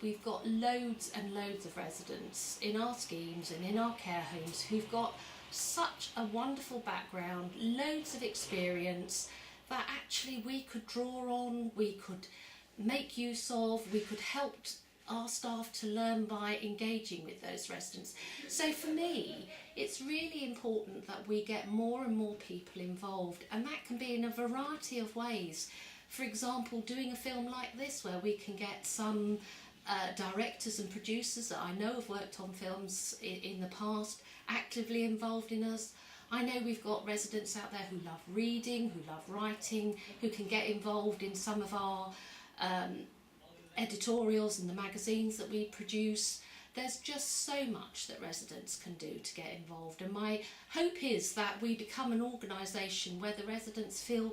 we've got loads and loads of residents in our schemes and in our care homes who've got such a wonderful background, loads of experience that actually we could draw on, we could make use of, we could help our staff to learn by engaging with those residents. So for me, it's really important that we get more and more people involved, and that can be in a variety of ways. For example, doing a film like this where we can get some directors and producers that I know have worked on films in the past actively involved in us. I know we've got residents out there who love reading, who love writing, who can get involved in some of our editorials and the magazines that we produce. There's just so much that residents can do to get involved, and my hope is that we become an organisation where the residents feel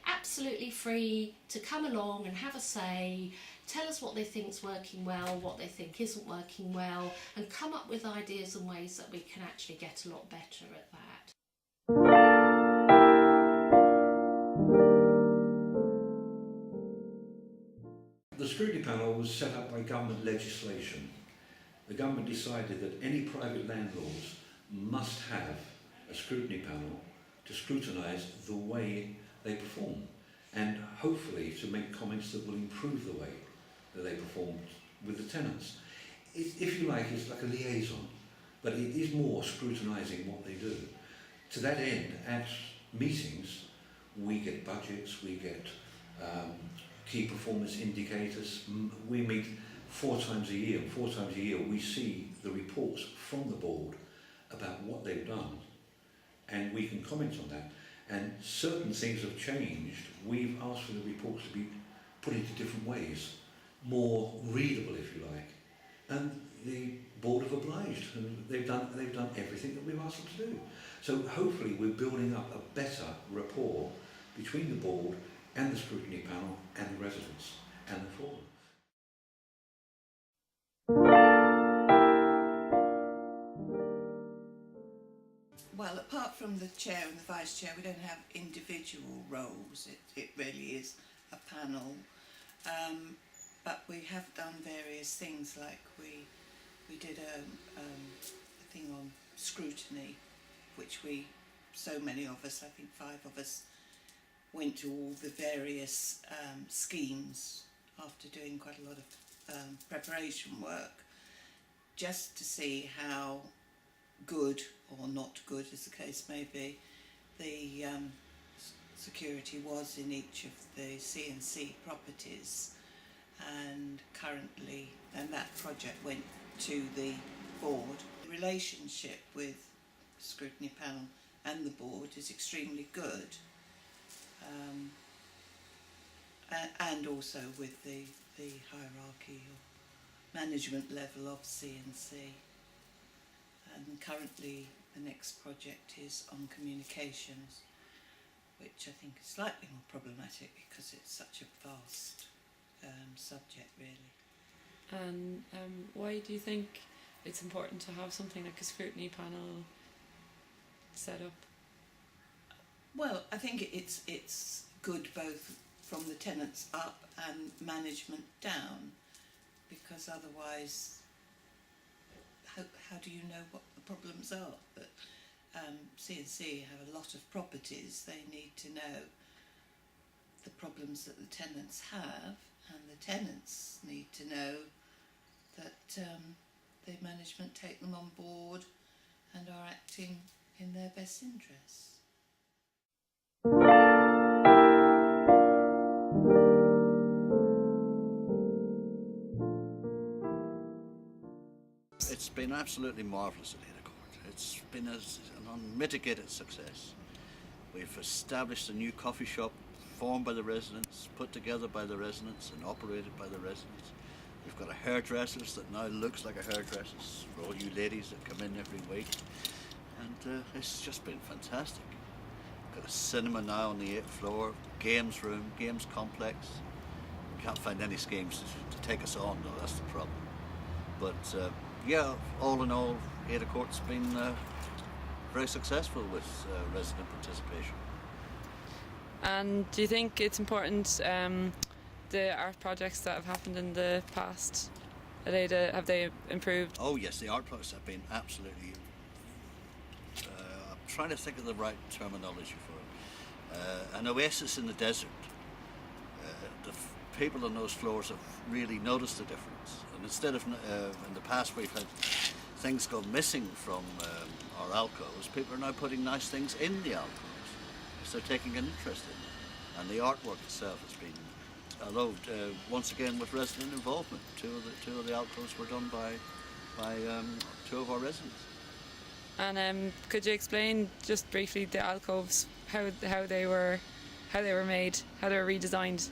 absolutely free to come along and have a say, tell us what they think's working well, what they think isn't working well, and come up with ideas and ways that we can actually get a lot better at that. The scrutiny panel was set up by government legislation. The government decided that any private landlords must have a scrutiny panel to scrutinise the way they perform, and hopefully to make comments that will improve the way that they perform with the tenants. If you like, it's like a liaison, but it is more scrutinising what they do. To that end, at meetings, we get budgets, we get key performance indicators. We meet 4 times a year. 4 times a year we see the reports from the board about what they've done, and we can comment on that. And certain things have changed. We've asked for the reports to be put into different ways, more readable if you like. And the board have obliged, and they've done everything that we've asked them to do. So hopefully we're building up a better rapport between the board and the scrutiny panel and the residents and the forum. Well, apart from the chair and the vice chair, we don't have individual roles. It really is a panel. But we have done various things, like we did a thing on scrutiny, which so many of us, I think 5 of us, went to all the various schemes after doing quite a lot of preparation work, just to see how good or not good, as the case may be, the security was in each of the C&C properties. And currently, and that project went to the board. The relationship with the scrutiny panel and the board is extremely good, and also with the hierarchy or management level of C&C. And currently the next project is on communications, which I think is slightly more problematic because it's such a vast subject, really. And why do you think it's important to have something like a scrutiny panel set up? Well, I think it's good both from the tenants up and management down, because otherwise how do you know what the problems are? But C&C have a lot of properties. They need to know the problems that the tenants have, and the tenants need to know that the management take them on board and are acting in their best interests. It's been absolutely marvellous at Ada Court. It's been an unmitigated success. We've established a new coffee shop formed by the residents, put together by the residents and operated by the residents. We've got a hairdresser that now looks like a hairdresser for all you ladies that come in every week. And it's just been fantastic. We've got a cinema now on the 8th floor, games room, games complex. We can't find any schemes to take us on though, that's the problem. But yeah, all in all, Ada Court's been very successful with resident participation. And do you think it's important, the art projects that have happened in the past, Have they improved? Oh yes, the art products have been absolutely. I'm trying to think of the right terminology for it. An oasis in the desert. People on those floors have really noticed the difference. And instead of in the past we've had things go missing from our alcoves, people are now putting nice things in the alcoves. So they're taking an interest in it. And the artwork itself has been, although once again with resident involvement, two of the alcoves were done by two of our residents. And could you explain just briefly the alcoves, how they were made, how they were redesigned?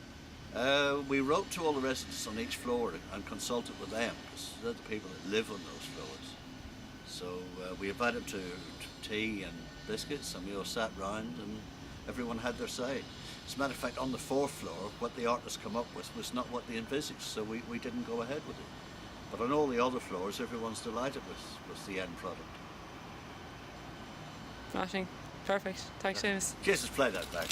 We wrote to all the residents on each floor and consulted with them, because they're the people that live on those floors. So we invited them to tea and biscuits, and we all sat round and everyone had their say. As a matter of fact, on the fourth floor, what the artists come up with was not what they envisaged, so we didn't go ahead with it. But on all the other floors, everyone's delighted with the end product. Smashing. Perfect. Thanks, Seamus. Jesus, play that back.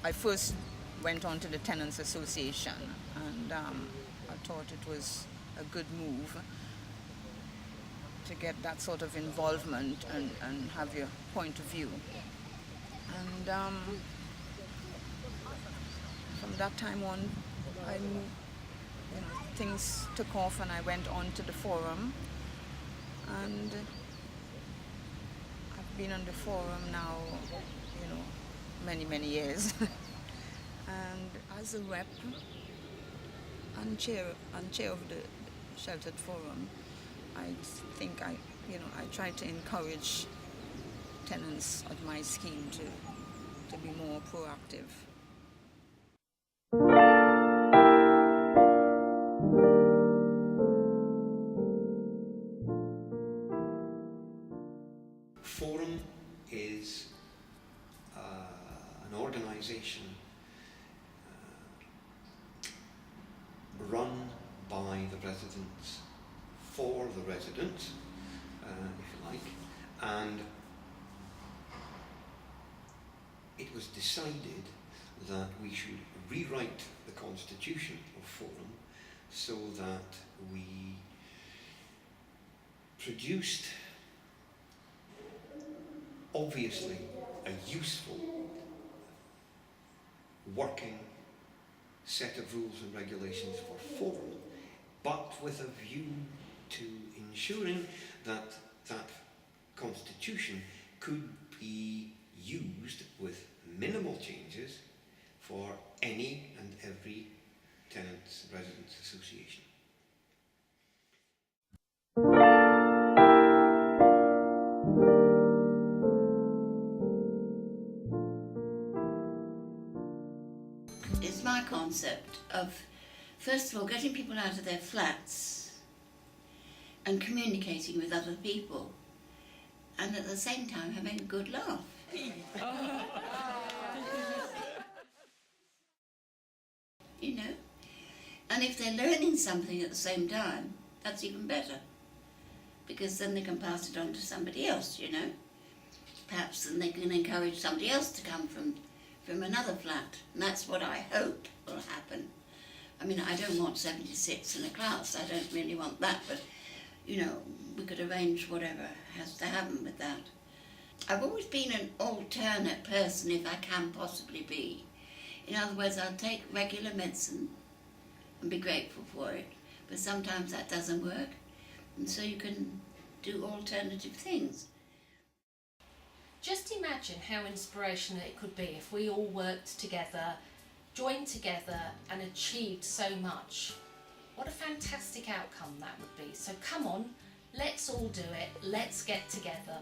I first went on to the Tenants Association, and I thought it was a good move to get that sort of involvement and have your point of view. And from that time on, things took off, and I went on to the forum, and I've been on the forum now, many years. And as a rep and chair of the Sheltered Forum, I think I try to encourage tenants of my scheme to be more proactive. Forum is an organisation run by the residents for the residents, if you like, and it was decided that we should rewrite the constitution of Forum so that we produced obviously a useful working set of rules and regulations for Forum, but with a view to ensuring that that constitution could be used with minimal changes for any and every tenants residents association. It's my concept of, first of all, getting people out of their flats and communicating with other people, and at the same time having a good laugh. And if they're learning something at the same time, that's even better, because then they can pass it on to somebody else, Perhaps then they can encourage somebody else to come from another flat, and that's what I hope will happen. I mean, I don't want 76 in a class, I don't really want that, but, we could arrange whatever has to happen with that. I've always been an alternate person if I can possibly be. In other words, I'll take regular medicine and be grateful for it, but sometimes that doesn't work, and so you can do alternative things. Just imagine how inspirational it could be if we all worked together, joined together and achieved so much. What a fantastic outcome that would be. So come on, let's all do it, let's get together.